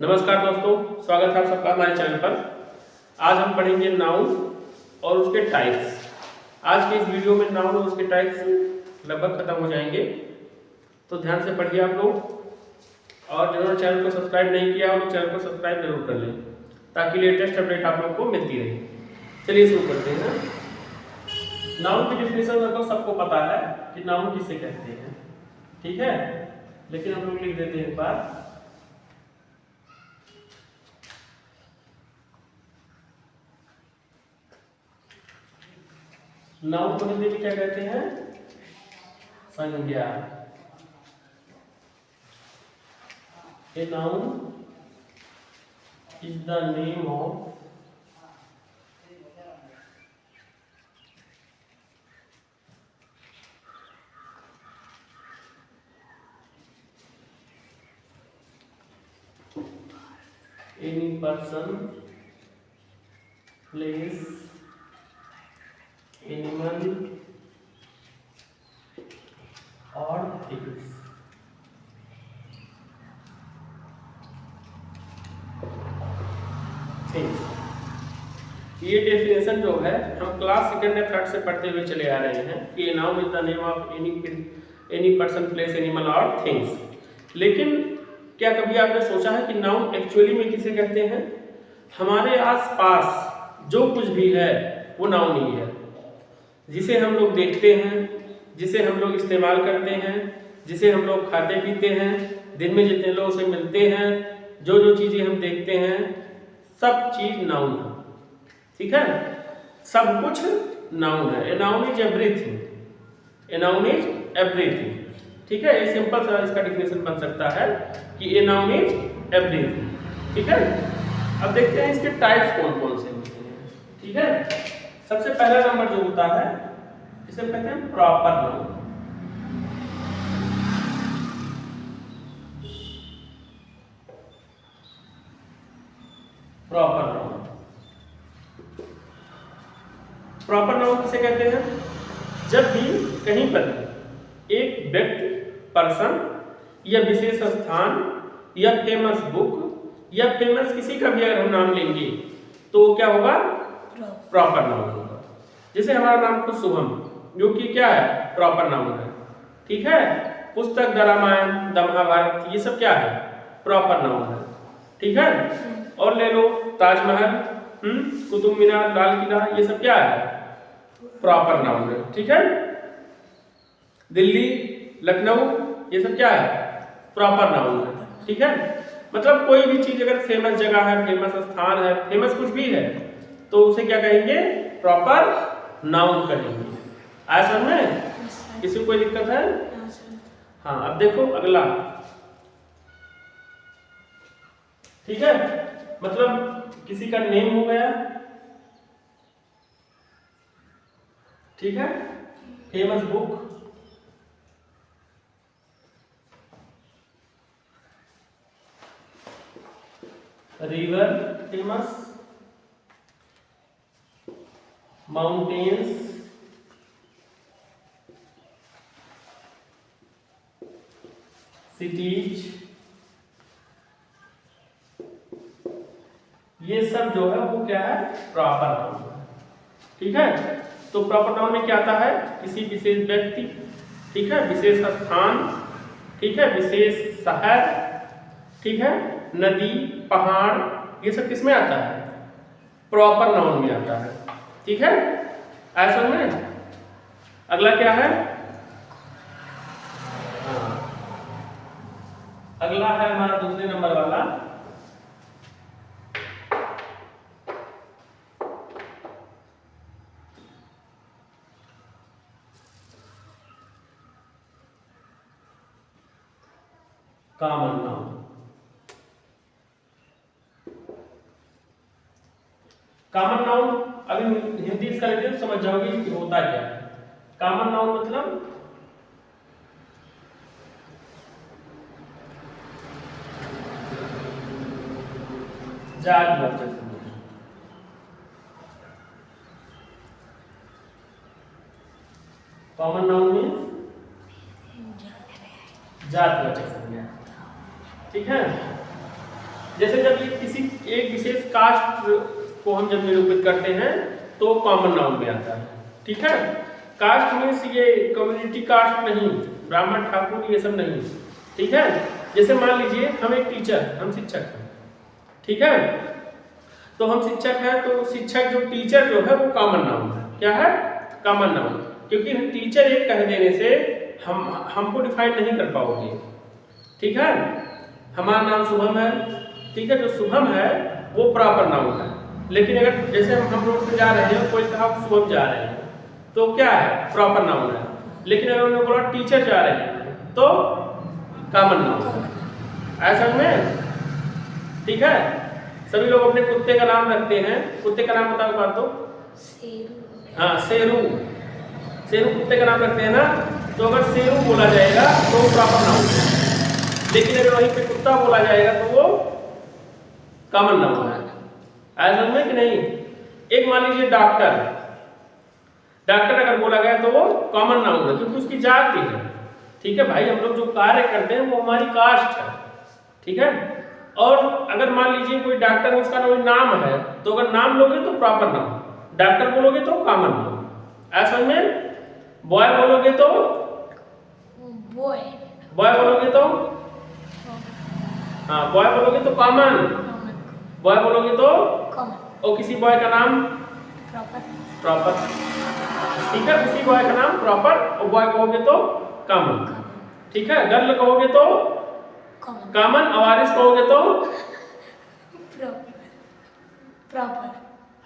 नमस्कार दोस्तों, स्वागत है आप सबका हमारे चैनल पर। आज हम पढ़ेंगे नाउन और उसके टाइप्स। आज के इस वीडियो में नाउन और उसके टाइप्स लगभग खत्म हो जाएंगे, तो ध्यान से पढ़िए आप लोग। और जिन्होंने चैनल को सब्सक्राइब नहीं किया वो चैनल को सब्सक्राइब जरूर कर लें, ताकि लेटेस्ट अपडेट आप लोग को मिलती रहे। चलिए शुरू करते हैं। नाउन की डिफिनेशन लगभग सबको पता है कि नाउन किसे कहते हैं, ठीक है, लेकिन हम लोग लिख देते हैं एक बार। नाउन को हिंदी में क्या कहते हैं? संज्ञा। A noun is the name of any person, place, animal और थिंग्स। ये डेफिनेशन जो है हम क्लास सेकंड या थर्ड से पढ़ते हुए चले आ रहे हैं कि noun is the name of any person, place, animal और थिंग्स। लेकिन क्या कभी आपने सोचा है कि नाउन एक्चुअली में किसे कहते हैं? हमारे आसपास जो कुछ भी है वो नाउन ही है। जिसे हम लोग देखते हैं, जिसे हम लोग इस्तेमाल करते हैं, जिसे हम लोग खाते पीते हैं, दिन में जितने लोगों से मिलते हैं, जो जो चीज़ें हम देखते हैं, सब चीज़ नाउन है, ठीक है। सब कुछ नाउन है। A noun is everything. A noun is everything, ठीक है। ये सिंपल सा इसका डिफिनेशन बन सकता है कि ए नाउन इज एवरीथिंग, ठीक है। अब देखते हैं इसके टाइप्स कौन कौन से होते हैं, ठीक है। सबसे पहला नंबर जो होता है इसे कहते हैं proper noun. Proper noun, proper noun किसे कहते हैं? जब भी कहीं पर एक व्यक्ति, पर्सन या विशेष स्थान या फेमस बुक या फेमस किसी का भी अगर हम नाम लेंगे तो क्या होगा? प्रॉपर नाउन होगा। जैसे हमारा नाम खुद शुभम, जो कि क्या है? प्रॉपर नाउन है, ठीक है। पुस्तक द रामायण, द महाभारत, ये सब क्या है? प्रॉपर नाउन है, ठीक है। और ले लो ताजमहल, कुतुब मीनार, लाल किला, ये सब क्या है? प्रॉपर नाउन है, ठीक है। दिल्ली, लखनऊ, ये सब क्या है? प्रॉपर नाउन है, ठीक है। मतलब कोई भी चीज अगर फेमस जगह है, फेमस स्थान है, फेमस कुछ भी है, तो उसे क्या कहेंगे? प्रॉपर नाउन कहेंगे। आया समझ में? किसी को कोई दिक्कत है? हाँ, अब देखो अगला, ठीक है। मतलब किसी का नेम हो गया, ठीक है। Famous book, river famous, mountains, cities, ये सब जो है वो क्या है? प्रॉपर नाउन है, ठीक है। तो प्रॉपर नाउन में क्या आता है? किसी विशेष व्यक्ति, ठीक है, विशेष स्थान, ठीक है, विशेष शहर, ठीक है, नदी, पहाड़, ये सब किस में आता है? प्रॉपर नाउन में आता है, ठीक है। ऐसा में अगला क्या है? अगला है हमारा दूसरे नंबर वाला कॉमन नाउन। कॉमन नाउन अभी हिंदी इसका लिखते समझ जाओगे कि होता क्या है। कॉमन नाउन मतलब जातिवाचक संज्ञा। कॉमन नाउन मीन्स जातिवाचक संज्ञा, ठीक है। जैसे जब ये किसी एक विशेष कास्ट को हम जब निरूपित करते हैं तो कॉमन नाउन में आता है। ठीक है, कास्ट मीन्स ये कम्युनिटी कास्ट नहीं, ब्राह्मण ठाकुर ये सब नहीं। ठीक है, जैसे मान लीजिए हम एक टीचर, हम शिक्षक हैं। ठीक है, तो हम शिक्षक हैं, तो शिक्षक जो टीचर जो है वो कॉमन नाउन है। क्या है? Common noun. क्योंकि टीचर एक कह देने से हमको डिफाइन नहीं कर पाओगे। ठीक है, हमारा नाम शुभम है। ठीक है, जो शुभम है वो प्रॉपर नाउन है। लेकिन अगर जैसे हम रोड पे जा रहे हैं, कोई कहा शुभम जा रहे हैं, तो क्या है? प्रॉपर नाउन है। लेकिन अगर उन्होंने बोला टीचर जा रहे हैं तो कॉमन नाउन है। ऐसा में ठीक है, सभी लोग अपने कुत्ते का नाम रखते हैं। कुत्ते का नाम बताओ बात तो। शेरू। हाँ, शेरू। शेरू कुत्ते का नाम रखते हैं ना, तो अगर शेरू बोला जाएगा तो प्रॉपर नाउन है। लेकिन अगर वहीं पे कुत्ता बोला जाएगा तो वो कॉमन नाउन है। ऐसा में कि नहीं? एक मान लीजिए डॉक्टर, डॉक्टर अगर बोला गया तो वो कॉमन नाउन है, क्योंकि उसकी जाति है। ठीक है भाई, हम लोग जो कार्य करते हैं वो हमारी कास्ट है। ठीक है, और अगर मान लीजिए कोई डॉक्टर है, उसका कोई नाम है, तो अगर नाम लोगे तो प्रॉपर नाउन, डॉक्टर बोलोगे तो कॉमन नाउन। ऐसा में बॉय बोलोगे तो बॉय, बॉय बोलोगे तो हाँ, बॉय बोलोगे तो कॉमन, बॉय बोलोगे तो कॉमन, और किसी बॉय का नाम प्रॉपर, प्रॉपर। ठीक है, उसी बॉय का नाम प्रॉपर, और बॉय कहोगे तो कॉमन। ठीक है, गर्ल कहोगे तो कॉमन, और आरिस कहोगे तो प्रॉपर।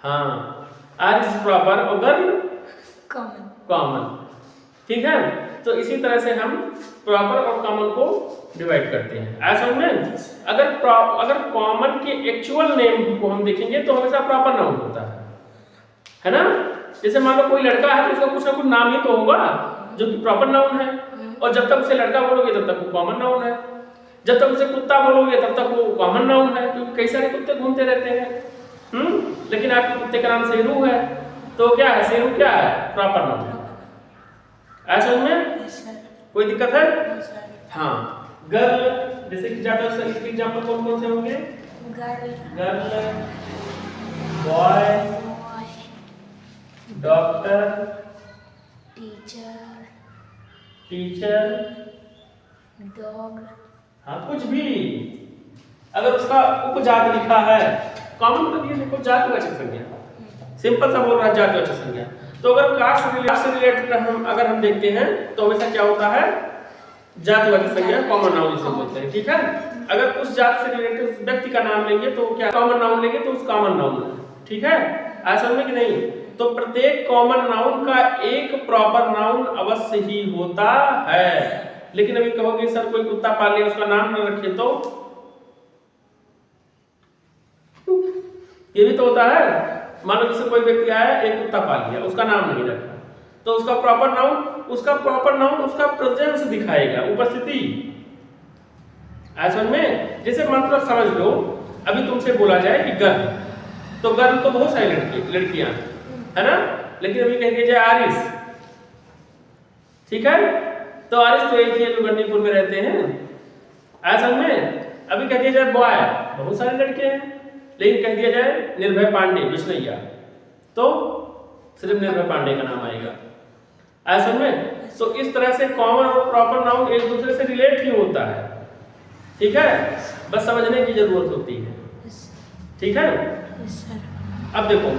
हाँ, आरिस प्रॉपर और गर्ल कॉमन, कॉमन। ठीक है, तो इसी तरह से हम प्रॉपर और कॉमन को डिवाइड करते हैं। ऐसा में अगर कॉमन के एक्चुअल नेम को हम देखेंगे तो हमेशा प्रॉपर नाउन होता है ना। जैसे मान लो कोई लड़का है तो उसका कुछ ना कुछ नाम ही तो होगा जो कि प्रॉपर नाउन है, और जब तक उसे लड़का बोलोगे तब तक वो कॉमन नाउन है। जब तक उसे कुत्ता बोलोगे तब तक वो कॉमन नाउन है, क्योंकि कई सारे कुत्ते घूमते रहते हैं। लेकिन आपके कुत्ते का नाम शेरू है तो क्या है? शेरू क्या है? Proper noun. ऐसा में कोई दिक्कत है? हाँ, गर्ल जैसे कि ज्यादा इसके एग्जांपल कौन कौन से होंगे? Girl, boy, doctor, teacher, dog. हाँ, कुछ भी अगर उसका उपजात लिखा है, कॉमन कर दिया, देखो जातिवाचक संज्ञा, सिंपल सा बोल रहा है जातिवाचक संज्ञा। तो अगर कास्ट से रिलेटेड अगर हम देखते हैं तो हमेशा क्या होता है? जातिवाचक संज्ञा, कॉमन नाउन जिसे बोलते हैं। ठीक है, अगर उस जात से रिलेटेड उस व्यक्ति का नाम लेंगे तो क्या कॉमन नाउन लेंगे तो उस कॉमन नाउन है। ठीक है, ऐसा में कि नहीं? तो प्रत्येक कॉमन नाउन का एक प्रॉपर नाउन अवश्य ही होता है। लेकिन अभी कहोगे सर कोई कुत्ता पाल लिया उसका नाम न रखे तो ये भी तो होता है। मान लो जैसे कोई व्यक्ति आया, एक कुत्ता पाल लिया, उसका नाम नहीं रखा, तो उसका प्रॉपर नाउन उसका प्रेजेंस दिखाएगा, उपस्थिति। ऐसा में जैसे मतलब समझ लो, अभी तुमसे बोला जाए कि गर्ल, तो गर्ल तो बहुत सारी लड़कियां है ना, लेकिन अभी कह दिया जाए आरिस। ठीक है, तो आरिस तो एक ही है जो गंडीपुर में रहते हैं। ऐसा में अभी कह दिया जाए बॉय, बहुत सारे लड़के हैं, लेकिन कह दिया जाए निर्भय पांडे बिश्नैया, तो सिर्फ निर्भय पांडे का नाम आएगा। ऐसा में तो इस तरह से कॉमन और प्रॉपर नाउन एक दूसरे से रिलेट ही होता है। ठीक है, बस समझने की जरूरत होती है। ठीक है, अब देखो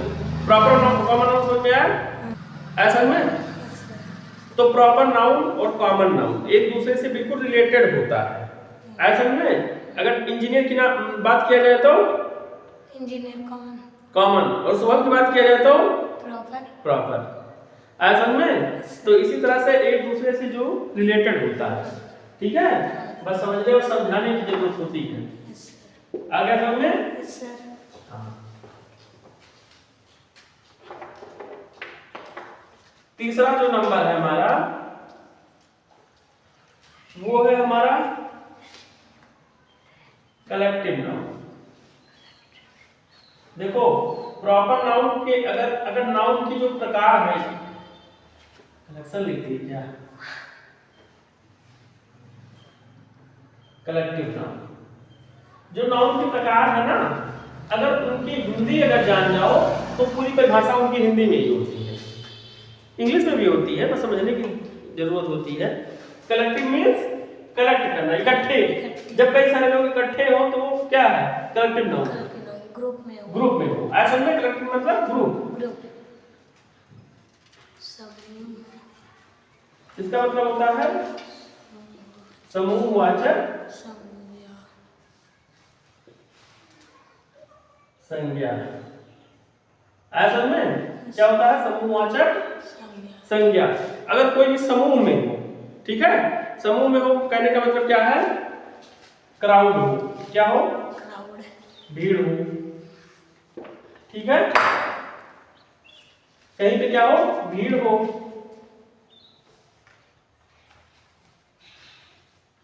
प्रॉपर नाउन कॉमन नाउन समझ में आया? ऐसा में तो प्रॉपर नाउन और कॉमन नाउन एक दूसरे से बिल्कुल रिलेटेड होता है। ऐसा में अगर इंजीनियर की बात किया जाए तो इंजीनियर कॉमन, और शुभम की बात किया जाए तो प्रॉपर। ऐसा में तो इसी तरह से एक दूसरे से जो रिलेटेड होता है। ठीक है, बस समझने और समझाने की जरूरत होती है। आ गया समझ में? हाँ। तीसरा जो नंबर है हमारा वो है हमारा कलेक्टिव नाउन। देखो प्रॉपर नाउन के अगर नाउन की जो प्रकार है, कलेक्शन लिखती है क्या? कलेक्टिव नाउन जो नाउन के प्रकार है ना, अगर उनकी हिंदी अगर जान जाओ तो पूरी परिभाषा उनकी हिंदी में ही होती है, इंग्लिश में भी होती है, बस समझने की जरूरत होती है। कलेक्टिव मीन्स कलेक्ट करना, इकट्ठे। जब कई सारे लोग इकट्ठे हो तो वो क्या है, कलेक्टिव नाउन, ग्रुप में हो। ग्रुप में हो। असल में कलेक्टिव मतलब ग्रुप। इसका मतलब होता है समूहवाचक संज्ञा। असल में क्या होता है, समूहवाचक संज्ञा। अगर कोई भी समूह में हो, ठीक है, समूह में हो कहने का मतलब क्या है, क्राउड हो, क्या हो, क्राउड, भीड़ हो, ठीक है, कहीं पे क्या हो, भीड़ हो,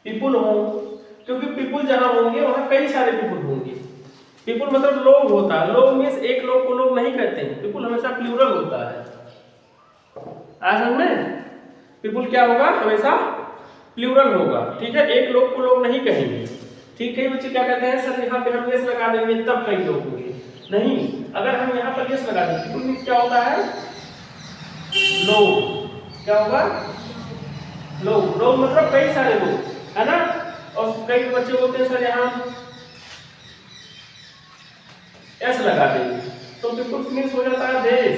पीपुल हो, क्योंकि पीपुल जहां होंगे वहां कई सारे पीपुल होंगे। पीपुल मतलब लोग होता है, लोग मीन्स एक लोग को लोग नहीं कहते हैं, पीपुल हमेशा प्लूरल होता है। असल में पीपुल क्या होगा, हमेशा प्लूरल होगा, ठीक है, एक लोग को लोग नहीं कहेंगे। ठीक है, बच्चे क्या कहते हैं, सर यहाँ पे हम यस लगा देंगे तब कई लोग होंगे, नहीं, अगर हम यहाँ पर यस लगा देंगे, पीपुल मीन्स क्या होता है, लोग, क्या होगा, लोग, लोग मतलब कई सारे लोग, है ना। और कई बच्चे बोलते हैं सर यहाँ एस लगा देंगे तो पीपुल्स मीन्स हो जाता है देश,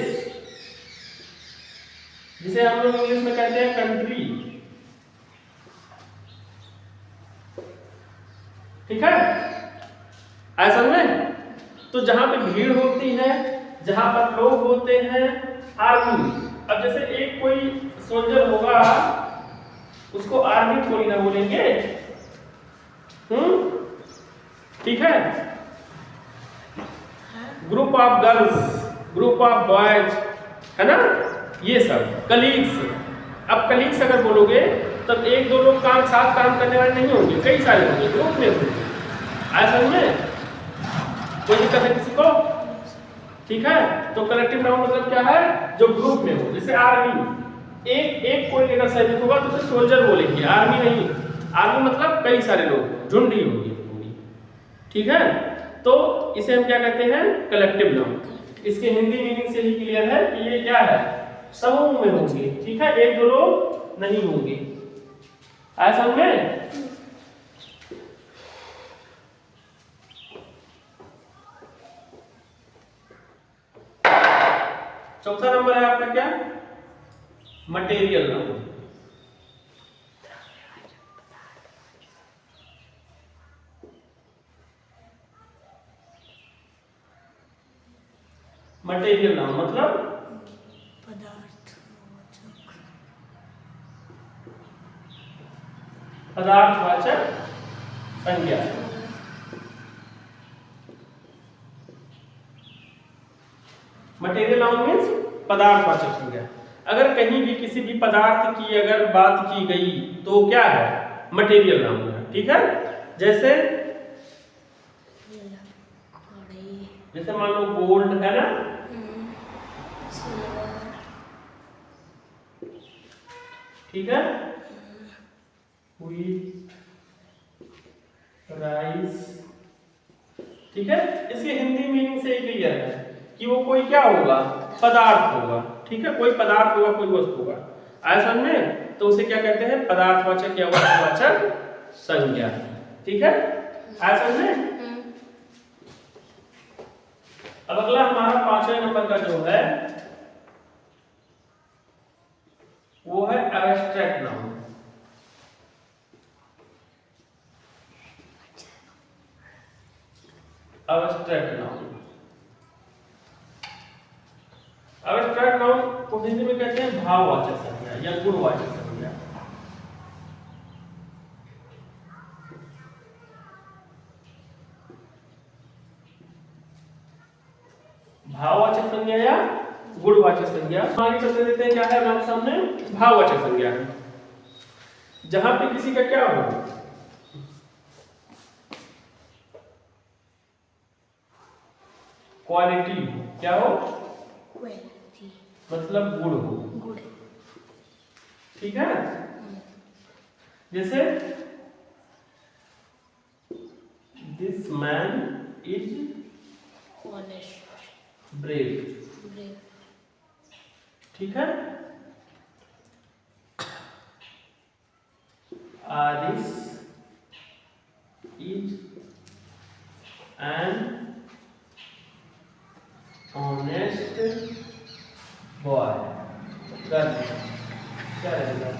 जिसे हम लोग इंग्लिश में कहते हैं कंट्री, ठीक है। असल में तो जहां पे भीड़ होती है, जहां पर लोग होते हैं, आर्मी। अब जैसे एक कोई सोल्जर होगा, उसको आर्मी थोड़ी ना बोलेंगे, ठीक है। Group of girls, group of boys, है ना, ये सब कलीग्स। अब कलीग्स अगर बोलोगे तब एक दो लोग काम साथ काम करने वाले नहीं होंगे, कई सारे होंगे, ग्रुप में होंगे। असल में कोई दिक्कत है किसी को, ठीक है। तो कलेक्टिव नाउन मतलब क्या है, जो ग्रुप में हो, जैसे आर्मी, एक कोई अगर सैनिक होगा तो उसे सोल्जर बोलेंगे, आर्मी नहीं। आर्मी मतलब कई सारे लोग, झुंड ही होगी पूरी, ठीक है। तो इसे हम क्या कहते हैं, कलेक्टिव नाउन। इसके हिंदी मीनिंग से ही क्लियर है कि ये क्या है, समूह में होंगे, ठीक है, एक दो लोग नहीं होंगे। ऐसा में चौथा नंबर है आपका क्या, मटेरियल नाउन। मटेरियल नाउन मतलब पदार्थवाचक संज्ञा। मटेरियल नाउन मीन्स पदार्थवाचक संज्ञा। अगर कहीं भी किसी भी पदार्थ की अगर बात की गई तो क्या है, मटेरियल नाउन है, ठीक है। जैसे मान लो गोल्ड है ना, ठीक है, व्हीट, राइस, ठीक है। इसके हिंदी मीनिंग से क्लियर है कि वो कोई क्या होगा, पदार्थ होगा, ठीक है, कोई पदार्थ होगा, कोई वस्तु होगा। ऐसा में तो उसे क्या कहते हैं, पदार्थवाचक या वस्तुवाचक संज्ञा, ठीक है। ऐसा में अब अगला हमारा 5वें नंबर का जो है वो है abstract noun. Abstract noun, abstract noun को हिंदी में कहते हैं भाववाचक संज्ञा या गुणवाचक संज्ञा। भाववाचक संज्ञा या गुणवाचक संज्ञा। आगे चलते देते हैं, क्या है हमारे सामने, भाववाचक संज्ञा है, जहां पे किसी का क्या हो, क्वालिटी, क्या हो, क्वालिटी मतलब गुण हो, गुड, ठीक है। जैसे this this man is honest brave. Brave ठीक है। Aaris is an honest boy. क्या रहेगा?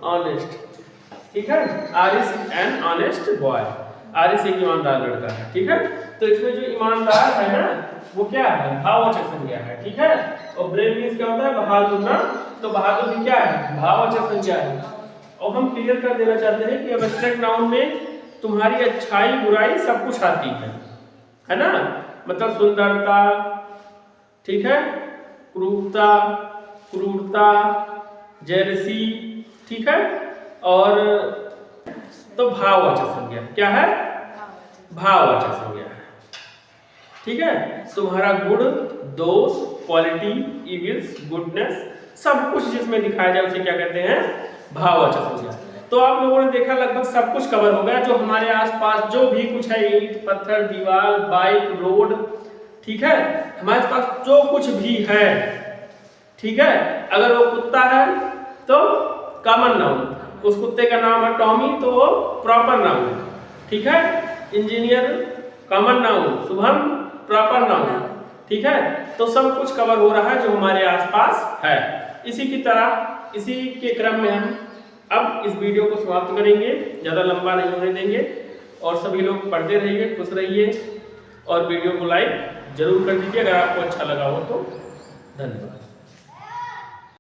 ऑनेस्ट। ठीक है। Aaris an honest boy. Aaris एक ईमानदार लड़का है। ठीक है। तो इसमें जो ईमानदार है ना वो क्या है? भाववाचक संज्ञा है। ठीक है। और ब्रेव मींस क्या होता है? बहादुर ना। तो बहादुर भी क्या है? भाववाचक संज्ञा है। और हम क्लियर कर देना चाहते हैं कि एब्स्ट्रैक्ट नाउन में तुम्हारी अच्छाई बुराई सब कुछ आती है ना। मतलब सुंदरता, ठीक है, क्रूरता, जेलसी, ठीक है। और तो भाववाचक संज्ञा क्या है? भाववाचक संज्ञा है। ठीक है। तुम्हारा गुण, दोष, क्वालिटी, इविल्स, गुडनेस सब कुछ जिसमें दिखाया जाए उसे क्या कहते हैं? भाववाचक संज्ञा। तो आप लोगों ने देखा लगभग सब कुछ कवर हो गया जो हमारे आसपास जो भी कुछ है, ईंट, पत्थर, दीवार, बाइक, रोड, ठीक है, हमारे पास जो कुछ भी है, ठीक है। अगर वो कुत्ता है तो कॉमन नाउन, उस कुत्ते का नाम है टॉमी तो वो प्रॉपर नाउन, ठीक है। Engineer common noun, Shubham proper noun, ठीक है। तो सब कुछ कवर हो रहा है जो हमारे आसपास है। इसी की तरह इसी के क्रम में हम अब इस वीडियो को समाप्त करेंगे, ज़्यादा लंबा नहीं होने देंगे। और सभी लोग पढ़ते रहिए, खुश रहिए और वीडियो को लाइक जरूर कर दीजिए अगर आपको अच्छा लगा हो तो। धन्यवाद।